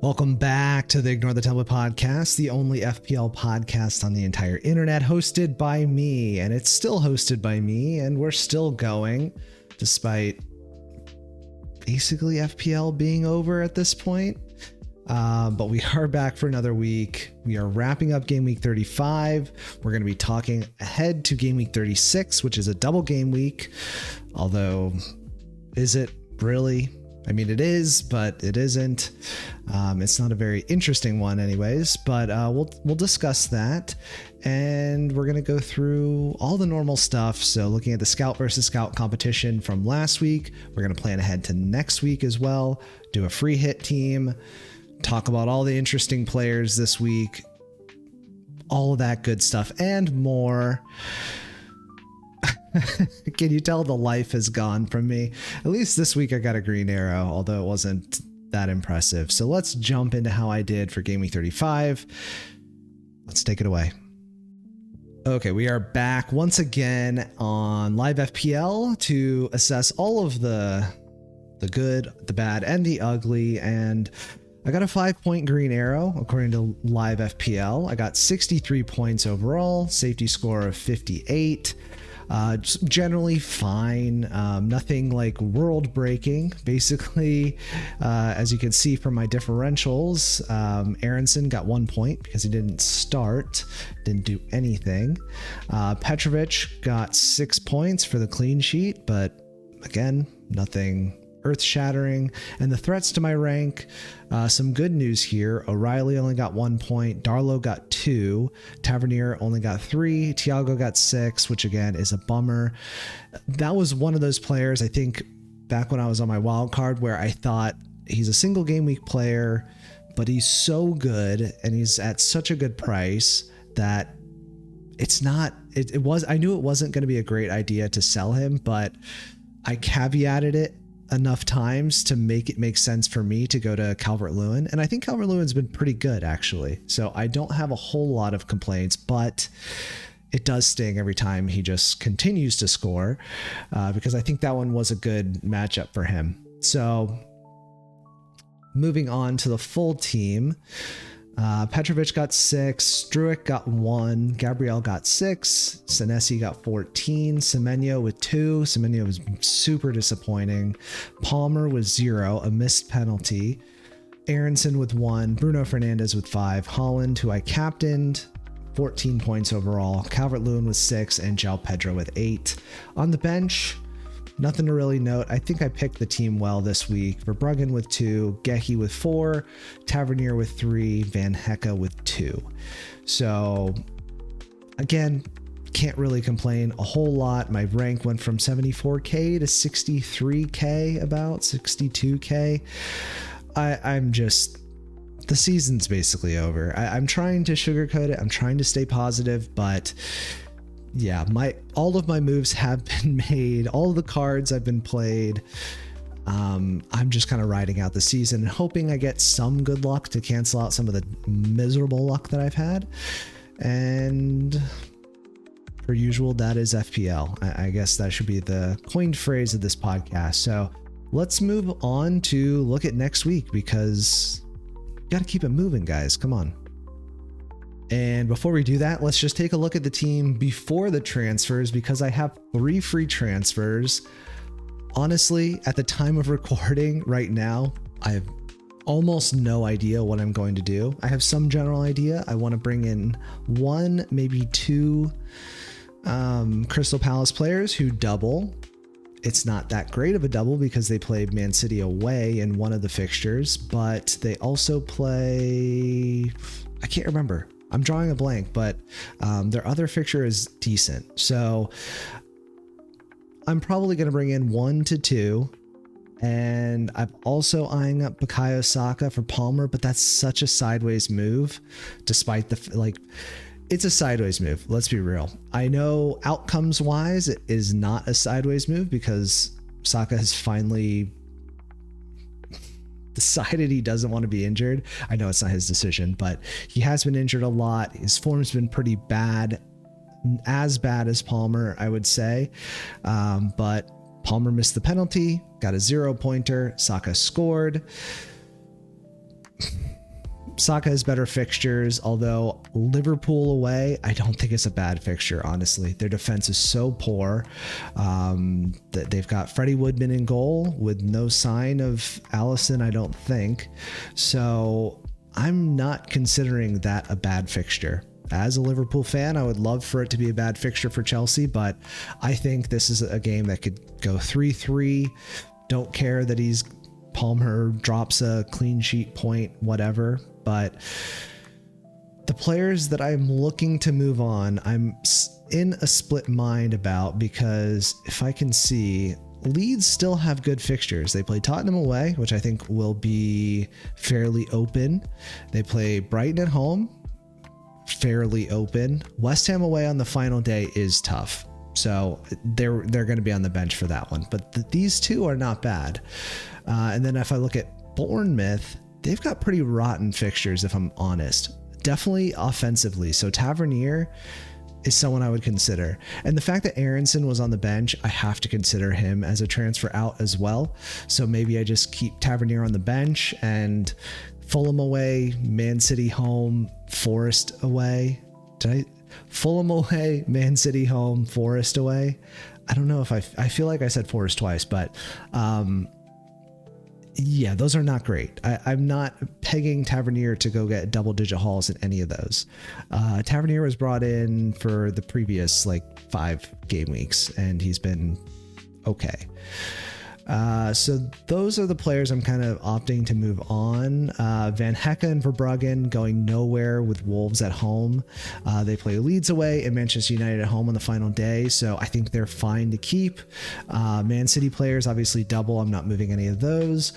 Welcome back to the Ignore the Template podcast, the only FPL podcast on the entire internet, hosted by me, and it's still hosted by me, and we're still going, despite basically FPL being over at this point. But we are back for another week. We are wrapping up Game Week 35. We're going to be talking ahead to Game Week 36, which is a double game week. Although, is it really? I mean, it is, but it isn't. It's not a very interesting one anyways, but we'll discuss that. And we're going to go through all the normal stuff. So looking at the Scout versus Scout competition from last week, we're going to plan ahead to next week as well, do a free hit team, talk about all the interesting players this week, all of that good stuff and more. Can you tell the life has gone from me? At least this week I got a green arrow, although it wasn't that impressive. So let's jump into how I did for Game Week 35. Let's take it away. Okay, we are back once again on live FPL to assess all of the good, the bad, and the ugly. And I got a 5-point green arrow according to live FPL. I got 63 points overall, safety score of 58. Generally fine, nothing like world breaking. Basically, as you can see from my differentials, Aronson got 1 point because he didn't start, didn't do anything. Petrovic got 6 points for the clean sheet, but again, nothing earth-shattering. And the threats to my rank, some good news here. O'Reilly only got 1 point, Darlow got 2, Tavernier only got 3, Thiago got 6, which again is a bummer. That was one of those players, I think, back when I was on my wild card, where I thought he's a single game week player, but he's so good and he's at such a good price that it's not, I knew it wasn't going to be a great idea to sell him, but I caveated it enough times to make it make sense for me to go to Calvert-Lewin. And I think Calvert-Lewin's been pretty good, actually. So I don't have a whole lot of complaints, but it does sting every time he just continues to score, because I think that one was a good matchup for him. So moving on to the full team, Petrovic got 6, Struick got 1, Gabriel got 6, Senesi got 14, Semenyo with 2. Semenyo was super disappointing. Palmer with 0, a missed penalty. Aronson with 1, Bruno Fernandes with 5, Holland, who I captained, 14 points overall, Calvert-Lewin with 6, and João Pedro with 8. On the bench, nothing to really note. I think I picked the team well this week. Verbruggen with 2, Gehi with 4, Tavernier with 3, Van Hecke with 2. So again, can't really complain a whole lot. My rank went from 74k to 63k, about 62k. I'm just, the season's basically over. I'm trying to sugarcoat it. I'm trying to stay positive, but yeah, all of my moves have been made. All of the cards have been played. I'm just kind of riding out the season and hoping I get some good luck to cancel out some of the miserable luck that I've had. And per usual, that is FPL. I guess that should be the coined phrase of this podcast. So let's move on to look at next week, because you got to keep it moving, guys. Come on. And before we do that, let's just take a look at the team before the transfers, because I have 3 free transfers. Honestly, at the time of recording right now, I have almost no idea what I'm going to do. I have some general idea. I want to bring in 1, maybe 2 Crystal Palace players who double. It's not that great of a double because they play Man City away in one of the fixtures, but they also play, I can't remember. I'm drawing a blank, but their other fixture is decent. So I'm probably going to bring in 1 to 2. And I'm also eyeing up Bukayo Saka for Palmer, but that's such a sideways move, despite it's a sideways move. Let's be real. I know outcomes wise, it is not a sideways move because Saka has finally decided he doesn't want to be injured. I know it's not his decision, but he has been injured a lot. His form's been pretty bad, as bad as Palmer, I would say. But Palmer missed the penalty, got a 0-pointer. Saka scored. Saka has better fixtures, although Liverpool away, I don't think it's a bad fixture, honestly. Their defense is so poor. That they've got Freddie Woodman in goal with no sign of Alisson, I don't think. So I'm not considering that a bad fixture. As a Liverpool fan, I would love for it to be a bad fixture for Chelsea, but I think this is a game that could go 3-3. Don't care that Palmer drops a clean sheet point, whatever. But the players that I'm looking to move on, I'm in a split mind about, because if I can see, Leeds still have good fixtures. They play Tottenham away, which I think will be fairly open. They play Brighton at home, fairly open. West Ham away on the final day is tough. So they're going to be on the bench for that one. But these two are not bad. And then if I look at Bournemouth, they've got pretty rotten fixtures, if I'm honest. Definitely offensively. So Tavernier is someone I would consider. And the fact that Aronson was on the bench, I have to consider him as a transfer out as well. So maybe I just keep Tavernier on the bench, and Fulham away, Man City home, Forest away. Fulham away, Man City home, Forest away. I don't know if I feel like I said Forest twice, but yeah, those are not great. I'm not pegging Tavernier to go get double-digit hauls in any of those. Tavernier was brought in for the previous 5 game weeks, and he's been okay. So those are the players I'm kind of opting to move on. Van Hecke and Verbruggen going nowhere with Wolves at home. They play Leeds away and Manchester United at home on the final day, so I think they're fine to keep. Man City players, obviously double. I'm not moving any of those.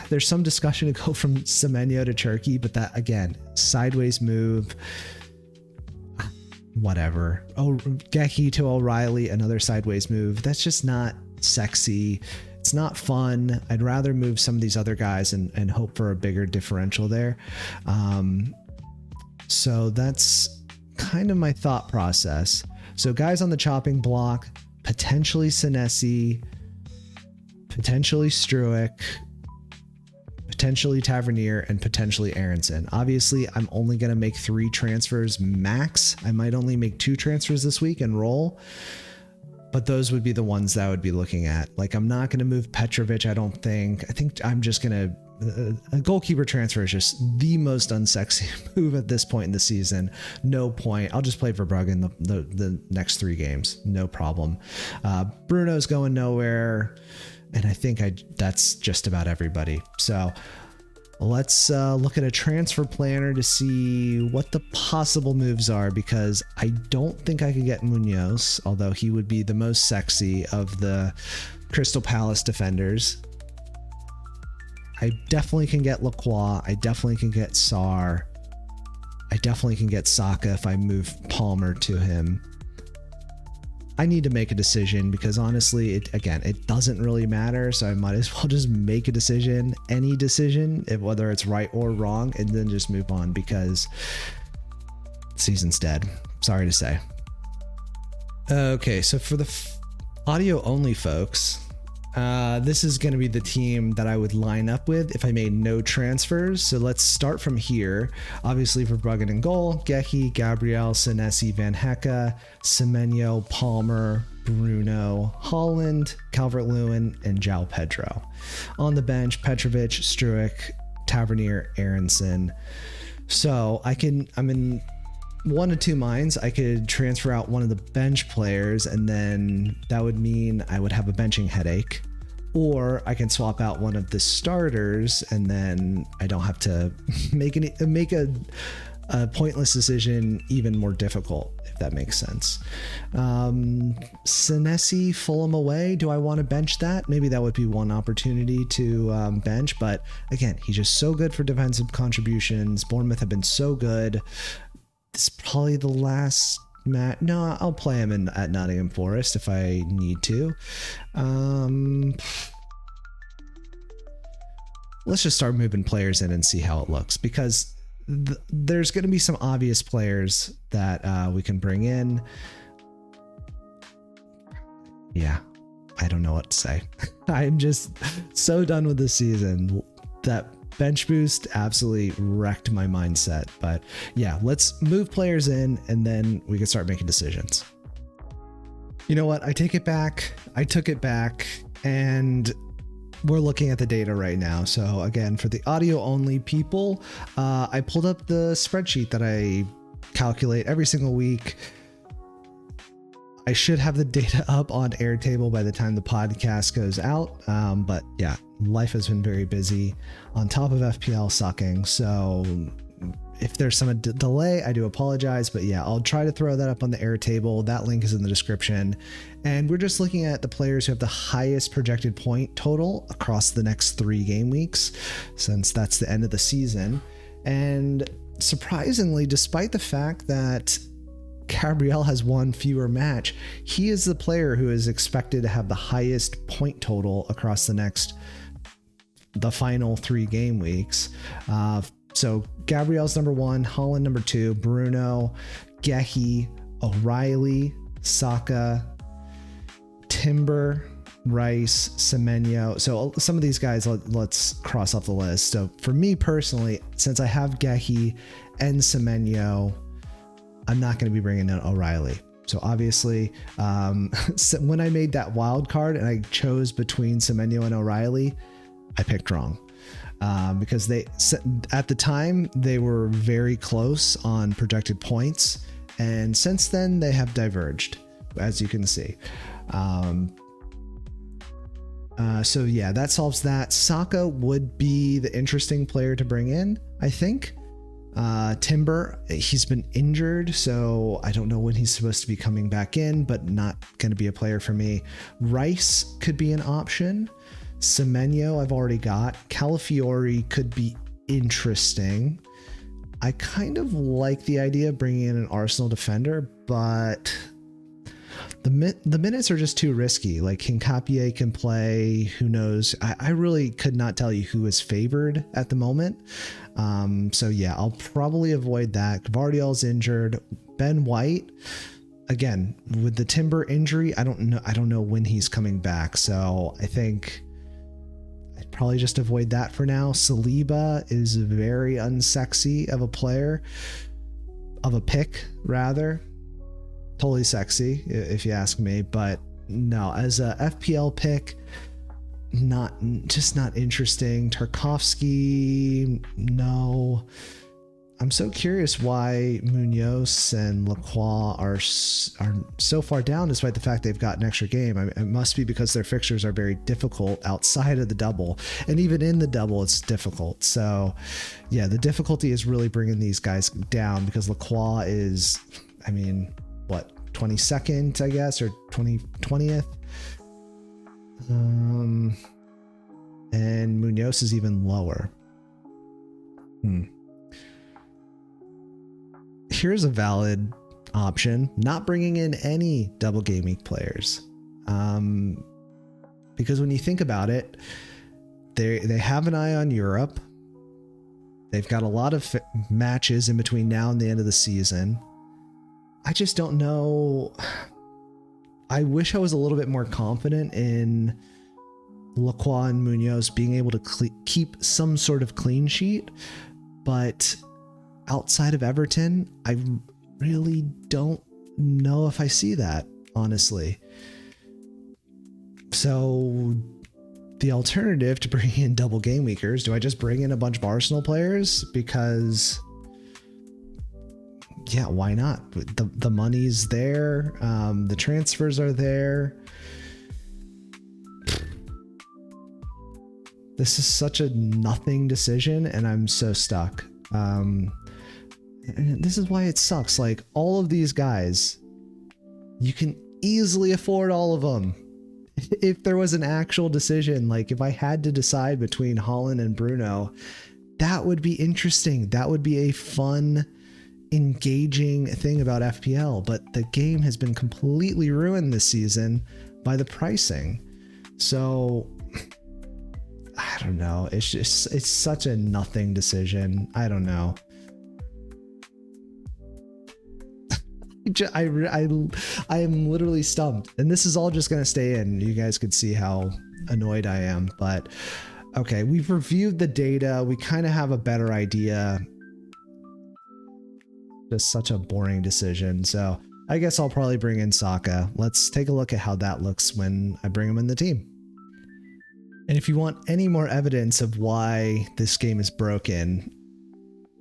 There's some discussion to go from Semenyo to Turkey, but that, again, sideways move. Whatever. Oh, Gecky to O'Reilly, another sideways move. That's just not sexy. It's not fun. I'd rather move some of these other guys and hope for a bigger differential there. So that's kind of my thought process. So guys on the chopping block, potentially Senesi, potentially Struick, potentially Tavernier, and potentially Aronson. Obviously, I'm only going to make 3 transfers max. I might only make 2 transfers this week and roll. But those would be the ones that I would be looking at. I'm not going to move Petrovic, I don't think. I think I'm just going to... A goalkeeper transfer is just the most unsexy move at this point in the season. No point. I'll just play Verbruggen the next 3 games. No problem. Bruno's going nowhere. And I think that's just about everybody. So let's look at a transfer planner to see what the possible moves are, because I don't think I could get Munoz, although he would be the most sexy of the Crystal Palace defenders. I definitely can get Lacroix. I definitely can get Sarr. I definitely can get Saka if I move Palmer to him. I need to make a decision, because honestly, it doesn't really matter. So I might as well just make a decision, any decision, whether it's right or wrong, and then just move on, because the season's dead. Sorry to say. Okay, so for the audio only folks, this is going to be the team that I would line up with if I made no transfers. So let's start from here. Obviously, Verbruggen in goal, Gecky, Gabriel, Senesi, Van Hecke, Semenyo, Palmer, Bruno, Holland, Calvert-Lewin, and João Pedro. On the bench, Petrovic, Struick, Tavernier, Aronson. So I'm in one of 2 minds. I could transfer out one of the bench players, and then that would mean I would have a benching headache. Or I can swap out one of the starters, and then I don't have to make a pointless decision even more difficult, if that makes sense. Senesi, Fulham away. Do I want to bench that? Maybe that would be one opportunity to bench, but again, he's just so good for defensive contributions. Bournemouth have been so good. This is probably the last match. No, I'll play him at Nottingham Forest if I need to. Let's just start moving players in and see how it looks, because there's going to be some obvious players that we can bring in. Yeah, I don't know what to say. I'm just so done with this season that bench boost absolutely wrecked my mindset. But yeah, let's move players in and then we can start making decisions. You know what? I take it back. I took it back, and we're looking at the data right now. So again, for the audio only people, I pulled up the spreadsheet that I calculate every single week. I should have the data up on Airtable by the time the podcast goes out. But yeah, life has been very busy on top of FPL sucking. So if there's some delay, I do apologize, but yeah, I'll try to throw that up on the Airtable. That link is in the description. And we're just looking at the players who have the highest projected point total across the next 3 game weeks, since that's the end of the season. And surprisingly, despite the fact that Gabriel has one fewer match, he is the player who is expected to have the highest point total across the final 3 game weeks. So Gabriel's number 1, Haaland number 2, Bruno, Gehi, O'Reilly, Saka, Timber, Rice, Semenyo. So some of these guys, let's cross off the list. So for me personally, since I have Gehi and Semenyo, I'm not going to be bringing in O'Reilly. So obviously, when I made that wild card and I chose between Semenyo and O'Reilly, I picked wrong. Because at the time they were very close on projected points, and since then they have diverged, as you can see. So yeah, that solves that. Saka would be the interesting player to bring in, I think. Timber, he's been injured, so I don't know when he's supposed to be coming back in, but not going to be a player for me. Rice could be an option. Semenyo I've already got. Calafiori could be interesting. I kind of like the idea of bringing in an Arsenal defender, but the minutes are just too risky. Like Hincapié can play, who knows? I really could not tell you who is favored at the moment. So yeah, I'll probably avoid that. Gvardiol's injured. Ben White, again, with the Timber injury, I don't know when he's coming back. So I think I'd probably just avoid that for now. Saliba is very unsexy of a player, of a pick rather. Totally sexy if you ask me, but no, as a FPL pick, not interesting. Tarkovsky, no. I'm so curious why Munoz and Lacroix are so far down, despite the fact they've got an extra game. It must be because their fixtures are very difficult outside of the double, and even in the double, it's difficult. So, yeah, the difficulty is really bringing these guys down because Lacroix is, I mean, what, 22nd, I guess, or 20th. And Munoz is even lower. Here's a valid option: not bringing in any double game week players, because when you think about it, they have an eye on Europe. They've got a lot of matches in between now and the end of the season. I just don't know. I wish I was a little bit more confident in Lacroix and Munoz being able to keep some sort of clean sheet, but outside of Everton, I really don't know if I see that, honestly. So the alternative to bringing in double game weekers, do I just bring in a bunch of Arsenal players? Because yeah, why not? The money's there. The transfers are there. This is such a nothing decision, and I'm so stuck. And this is why it sucks. Like, all of these guys, you can easily afford all of them. If there was an actual decision, like if I had to decide between Haaland and Bruno, that would be interesting. That would be a fun, engaging thing about FPL, but the game has been completely ruined this season by the pricing. So I don't know. It's such a nothing decision. I don't know. I am literally stumped, and this is all just going to stay in. You guys could see how annoyed I am, but Okay, we've reviewed the data. We kind of have a better idea. Just such a boring decision. So I guess I'll probably bring in Sokka. Let's take a look at how that looks when I bring him in the team. And if you want any more evidence of why this game is broken,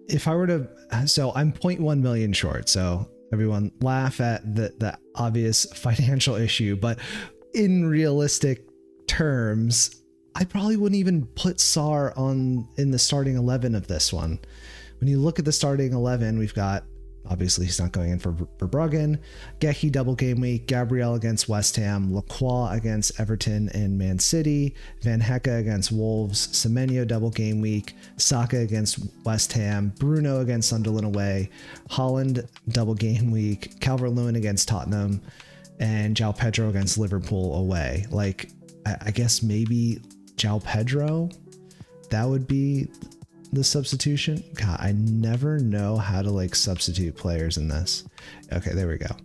if I were to, so I'm 0.1 million short. So everyone laugh at the obvious financial issue, but in realistic terms, I probably wouldn't even put Sar in the starting 11 of this one. When you look at the starting 11, we've got, obviously he's not going in for Bruggen, Gehi double game week, Gabriel against West Ham, Lacroix against Everton and Man City, Van Hecke against Wolves, Semenyo double game week, Saka against West Ham, Bruno against Sunderland away, Holland double game week, Calvert-Lewin against Tottenham, and João Pedro against Liverpool away. Like, I guess maybe João Pedro, that would be the substitution. God, I never know how to like substitute players in this. Okay, there we go.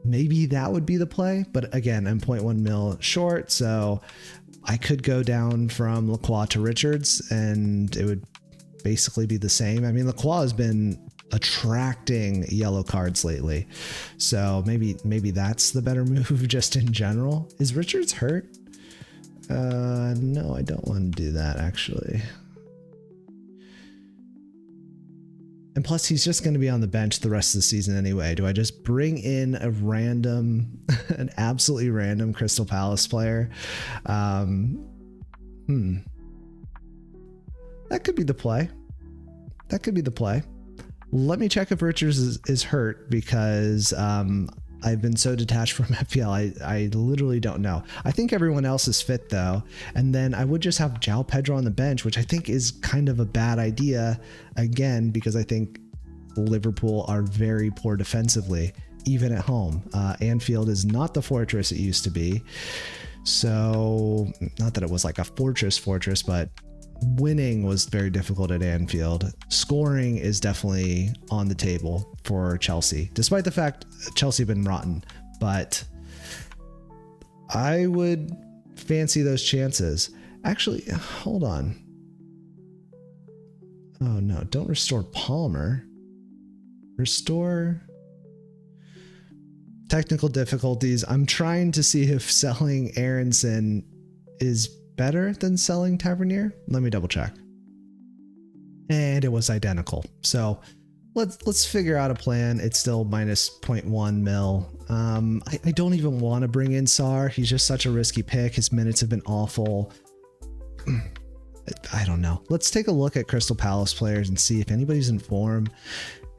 Maybe that would be the play, but again, I'm 0.1 mil short, so I could go down from Lacroix to Richards and it would basically be the same. I mean, Lacroix has been attracting yellow cards lately, so maybe that's the better move just in general. Is Richards hurt? No, I don't want to do that actually. And plus he's just going to be on the bench the rest of the season anyway. Do I just bring in a random, an absolutely random Crystal Palace player? That could be the play. That could be the play. Let me check if Richards is hurt because I've been so detached from FPL. I literally don't know. I think everyone else is fit though. And then I would just have João Pedro on the bench, which I think is kind of a bad idea again, because I think Liverpool are very poor defensively, even at home. Anfield is not the fortress it used to be. So not that it was like a fortress, but winning was very difficult at Anfield. Scoring is definitely on the table for Chelsea, despite the fact Chelsea have been rotten, but I would fancy those chances. Actually, hold on. Oh no, don't restore Palmer. Restore technical difficulties. I'm trying to see if selling Aronson is better than selling Tavernier. Let me double check. And it was identical. So let's figure out a plan. It's still minus 0.1 mil. I don't even want to bring in Sar. He's just such a risky pick. His minutes have been awful. I don't know. Let's take a look at Crystal Palace players and see if anybody's in form.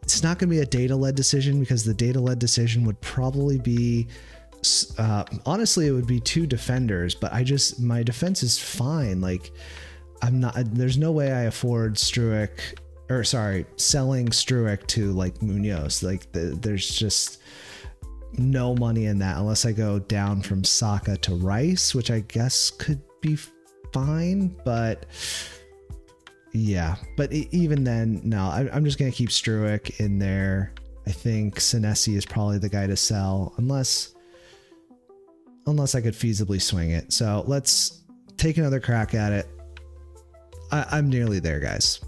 It's not going to be a data-led decision because the data-led decision would probably be honestly, it would be two defenders, but my defense is fine. Like there's no way I afford selling Struick to like Munoz. Like there's just no money in that unless I go down from Saka to Rice, which I guess could be fine, but yeah, but even then, no, I'm just going to keep Struick in there. I think Senesi is probably the guy to sell unless I could feasibly swing it. So let's take another crack at it. I'm nearly there, guys.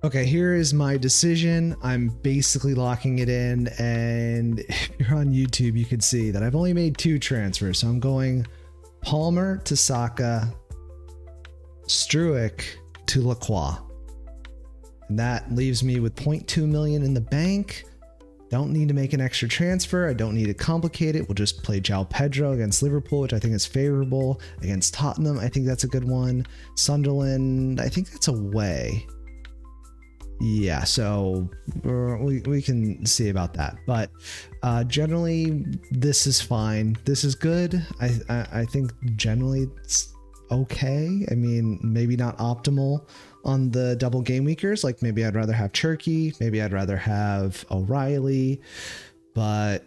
Okay, here is my decision. I'm basically locking it in, and if you're on YouTube, you can see that I've only made 2 transfers. So I'm going Palmer to Saka, Struick to Lacroix. And that leaves me with 0.2 million in the bank. Don't need to make an extra transfer. I don't need to complicate it. We'll just play João Pedro against Liverpool, which I think is favorable. Against Tottenham, I think that's a good one. Sunderland, I think that's away. Yeah, so we can see about that. But generally, this is fine. This is good. I think generally it's okay. I mean, maybe not optimal on the double game weekers. Like maybe I'd rather have Turkey, maybe I'd rather have O'Reilly, but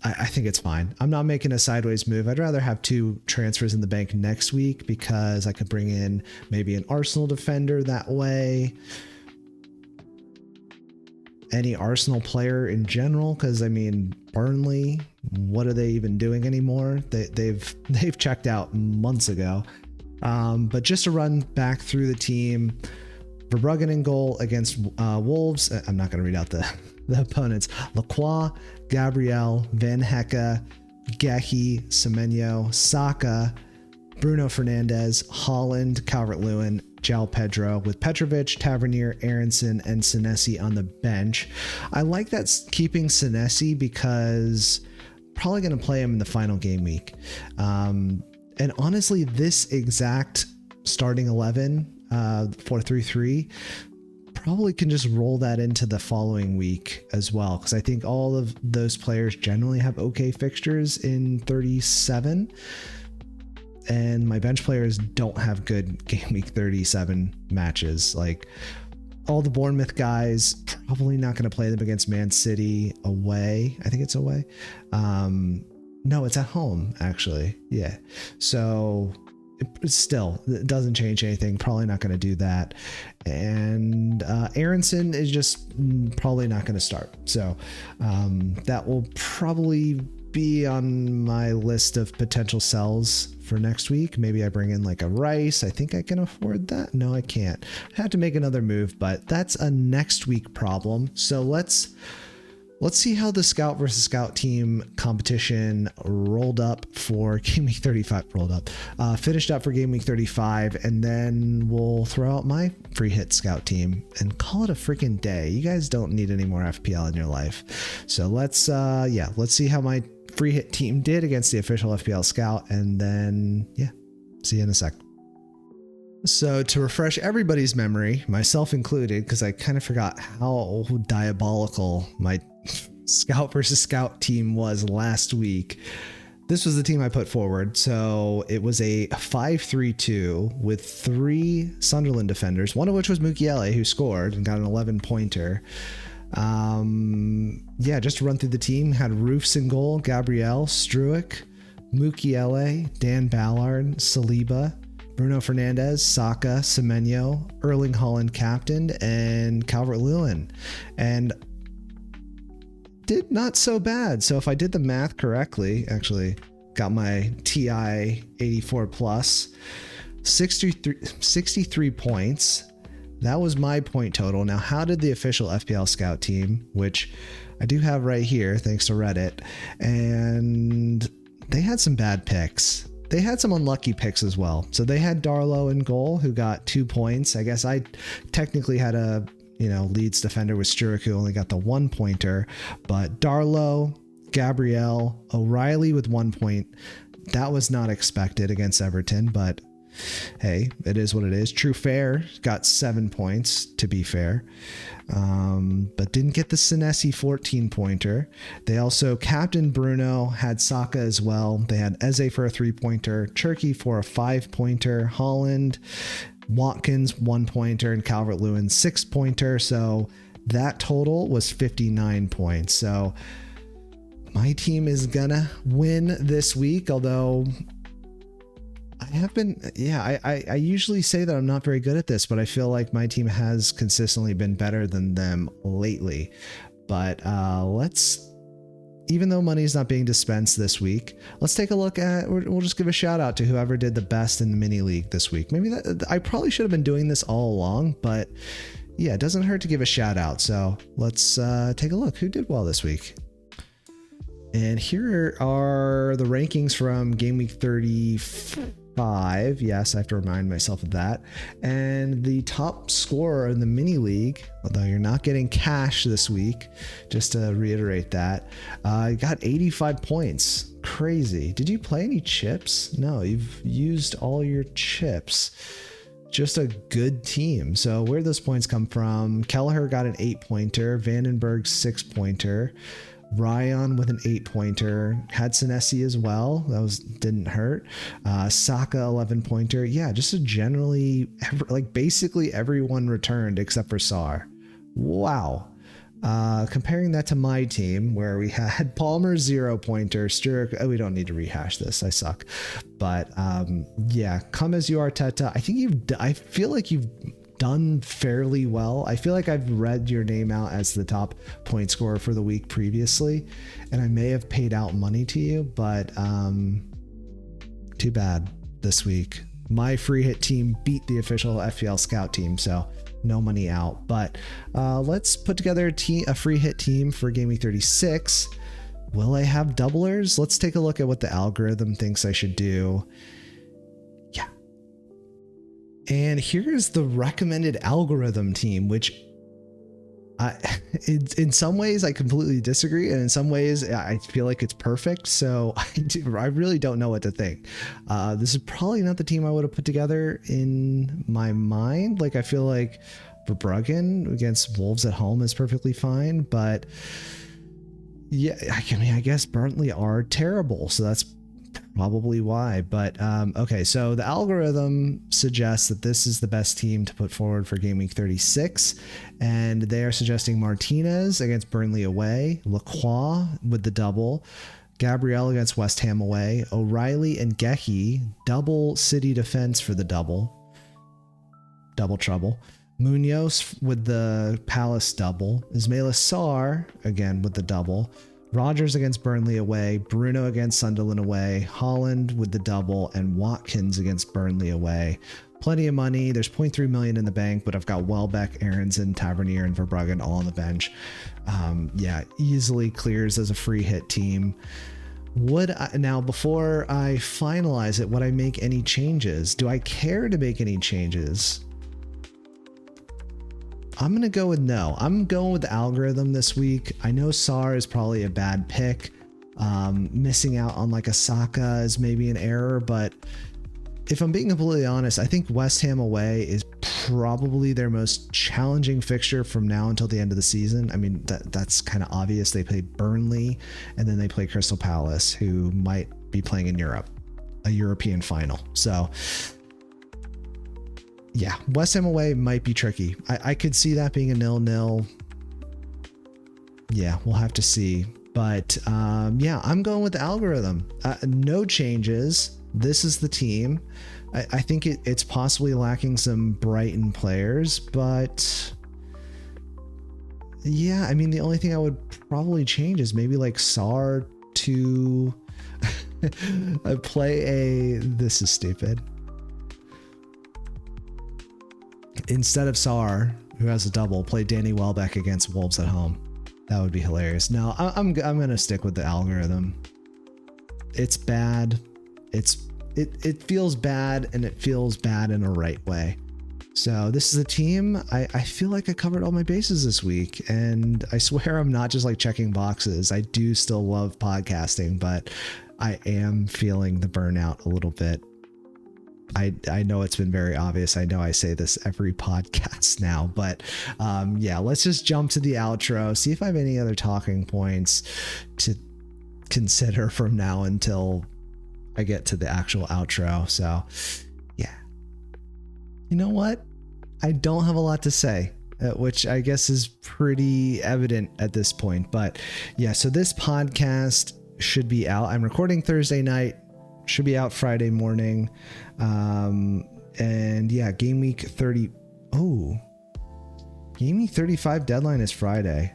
I think it's fine. I'm not making a sideways move. I'd rather have 2 transfers in the bank next week because I could bring in maybe an Arsenal defender that way. Any Arsenal player in general, because I mean, Burnley, what are they even doing anymore? They've checked out months ago. But just to run back through the team, Verbruggen in goal against Wolves. I'm not going to read out the opponents. Lacroix, Gabriel, Van Hecke, Gehi, Semenyo, Saka, Bruno Fernandes, Holland, Calvert-Lewin, João Pedro, with Petrovic, Tavernier, Aronson, and Senesi on the bench. I like that keeping Senesi because probably going to play him in the final game week. And honestly, this exact starting 11, 4-3-3, probably can just roll that into the following week as well, because I think all of those players generally have okay fixtures in 37, and my bench players don't have good game week 37 matches. Like all the Bournemouth guys, probably not going to play them against Man City away. I think it's away. No, it's at home actually. Yeah. So it doesn't change anything. Probably not going to do that. And Aronson is just probably not going to start. So that will probably be on my list of potential sells for next week. Maybe I bring in like a Rice. I think I can afford that. No, I can't. I have to make another move, but that's a next week problem. So let's see how the scout versus scout team competition rolled up for game week 35. Finished up for game week 35, and then we'll throw out my free hit scout team and call it a freaking day. You guys don't need any more FPL in your life. So let's see how my free hit team did against the official FPL scout, and then see you in a sec. So to refresh everybody's memory, myself included, because I kind of forgot how diabolical my scout versus scout team was last week. This was the team I put forward. So it was a 5-3-2 with 3 Sunderland defenders, one of which was Mukiele, who scored and got an 11-pointer. Just to run through the team, had Roofs in goal, Gabriel, Struick, Mukiele, Dan Ballard, Saliba, Bruno Fernandes, Saka, Semenyo, Erling Haaland captained, and Calvert-Lewin. And did not so bad. So if I did the math correctly, actually got my TI 84 plus, 63 points. That was my point total. Now, how did the official FPL scout team, which I do have right here, thanks to Reddit, and they had some bad picks. They had some unlucky picks as well. So they had Darlow in goal, who got 2 points. I guess I technically had a Leeds defender with Sturrock, who only got the 1-pointer, but Darlow, Gabriel, O'Reilly with 1 point. That was not expected against Everton, but hey, it is what it is. True Fair got 7 points, to be fair, but didn't get the Senesi 14-pointer. They also captained Bruno, had Saka as well. They had Eze for a 3-pointer, Cherki for a 5-pointer, Holland, Watkins 1-pointer, and Calvert-Lewin 6-pointer. So that total was 59 points. So my team is gonna win this week, although I have been, I usually say that I'm not very good at this, but I feel like my team has consistently been better than them lately. But even though money is not being dispensed this week, let's take a look at, we'll just give a shout out to whoever did the best in the mini league this week. Maybe I probably should have been doing this all along, but yeah, it doesn't hurt to give a shout out. So let's take a look who did well this week. And here are the rankings from game week 35. Yes, I have to remind myself of that. And the top scorer in the mini league, although you're not getting cash this week, just to reiterate that, got 85 points. Crazy. Did you play any chips? No, you've used all your chips. Just a good team. So where those points come from? Kelleher got an 8-pointer, Vandenberg 6-pointer, Ryan with an 8-pointer, had Senesi as well. That didn't hurt. Saka 11-pointer. Yeah, just a generally basically everyone returned except for Sar. Wow. Comparing that to my team, where we had Palmer 0-pointer, Sturrock. Oh, we don't need to rehash this. I suck. But come as you are, Teta. I feel like you've done fairly well. I feel like I've read your name out as the top point scorer for the week previously, and I may have paid out money to you, but too bad this week. my free hit team beat the official FPL scout team, so no money out. But let's put together a free hit team for Game Week 36. Will I have doublers? Let's take a look at what the algorithm thinks I should do. Yeah. And here's the recommended algorithm team, which in some ways I completely disagree, and in some ways I feel like it's perfect. So I really don't know what to think. This is probably not the team I would have put together in my mind. Like, I feel like Verbruggen against Wolves at home is perfectly fine, but yeah, I guess Burnley are terrible, so that's probably why. But okay, so the algorithm suggests that this is the best team to put forward for Game Week 36, and they are suggesting Martinez against Burnley away, Lacroix with the double, Gabriel against West Ham away, O'Reilly and Gehi double City defense for the double trouble, Munoz with the Palace double, Ismaila Sarr again with the double, Rodgers against Burnley away, Bruno against Sunderland away, Holland with the double, and Watkins against Burnley away. Plenty of money. There's 0.3 million in the bank, but I've got Welbeck, Aronson, Tavernier, and Verbruggen all on the bench. Yeah, easily clears as a free hit team. Now, before I finalize it, would I make any changes? Do I care to make any changes? I'm going to go with no. I'm going with the algorithm this week. I know Sarr is probably a bad pick. Missing out on like a Saka is maybe an error, but if I'm being completely honest, I think West Ham away is probably their most challenging fixture from now until the end of the season. I mean, that's kind of obvious. They play Burnley and then they play Crystal Palace, who might be playing in Europe, a European final. So yeah, West Ham away might be tricky. I could see that being a 0-0. Yeah, we'll have to see. But yeah, I'm going with the algorithm. No changes. This is the team. I think it's possibly lacking some Brighton players, but yeah, I mean, the only thing I would probably change is maybe like Sarr to play this is stupid. Instead of Sarr, who has a double, play Danny Welbeck against Wolves at home. That would be hilarious. No, I'm gonna stick with the algorithm. It's bad. It feels bad, and it feels bad in a right way. So this is a team. I feel like I covered all my bases this week, and I swear I'm not just like checking boxes. I do still love podcasting, but I am feeling the burnout a little bit. I know it's been very obvious. I know I say this every podcast now, but yeah, let's just jump to the outro, see if I have any other talking points to consider from now until I get to the actual outro. So yeah, you know what? I don't have a lot to say, which I guess is pretty evident at this point. But yeah, so this podcast should be out. I'm recording Thursday night. Should be out Friday morning. And yeah, Game Week 30. Oh, Game Week 35 deadline is Friday.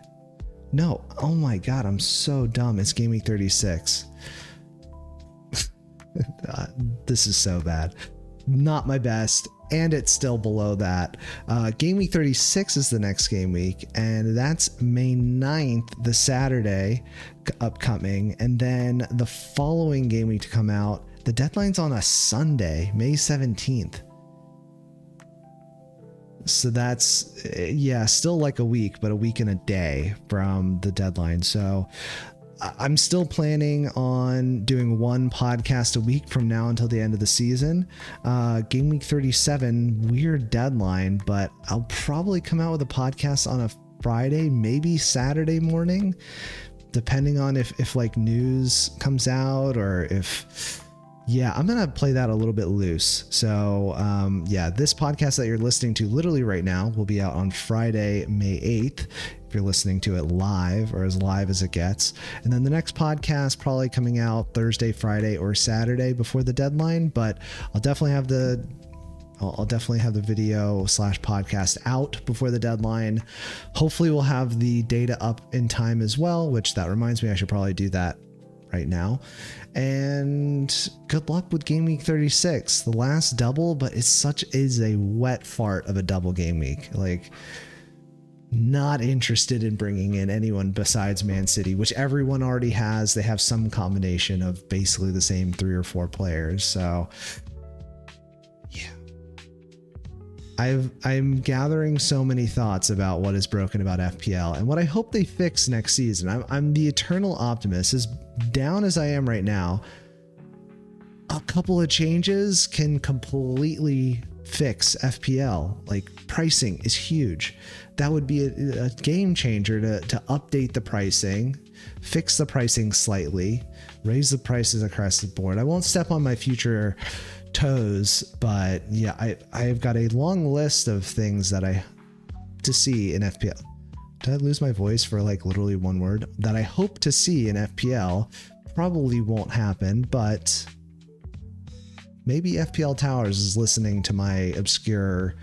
No. Oh my God. I'm so dumb. It's Game Week 36. This is so bad. Not my best. And it's still below that. Game Week 36 is the next game week, and that's May 9th, the Saturday upcoming. And then the following game week to come out, the deadline's on a Sunday, May 17th. So that's, yeah, still like a week, but a week and a day from the deadline. So I'm still planning on doing one podcast a week from now until the end of the season. Game Week 37, weird deadline, but I'll probably come out with a podcast on a Friday, maybe Saturday morning, depending on if like news comes out or if... Yeah, I'm going to play that a little bit loose. So yeah, this podcast that you're listening to literally right now will be out on Friday, May 8th, if you're listening to it live or as live as it gets. And then the next podcast probably coming out Thursday, Friday, or Saturday before the deadline. But I'll definitely have the video / podcast out before the deadline. Hopefully we'll have the data up in time as well, which that reminds me I should probably do that right now. And good luck with Game Week 36, the last double, but it's a wet fart of a double game week. Like, not interested in bringing in anyone besides Man City, which everyone already has. They have some combination of basically the same 3 or 4 players. So yeah, I'm gathering so many thoughts about what is broken about FPL and what I hope they fix next season. I'm the eternal optimist. As down as I am right now, a couple of changes can completely fix FPL. Like, pricing is huge. That would be a game changer to update the pricing, fix the pricing slightly, raise the prices across the board. I won't step on my future toes, but yeah, I've got a long list of things that to see in FPL. Did I lose my voice for like literally one word? That I hope to see in FPL. Probably won't happen, but maybe FPL Towers is listening to my obscure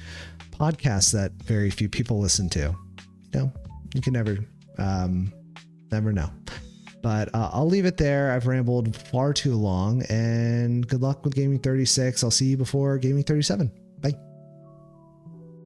podcast that very few people listen to. You know, you can never know. But I'll leave it there. I've rambled far too long, and good luck with Gaming 36. I'll see you before Gaming 37.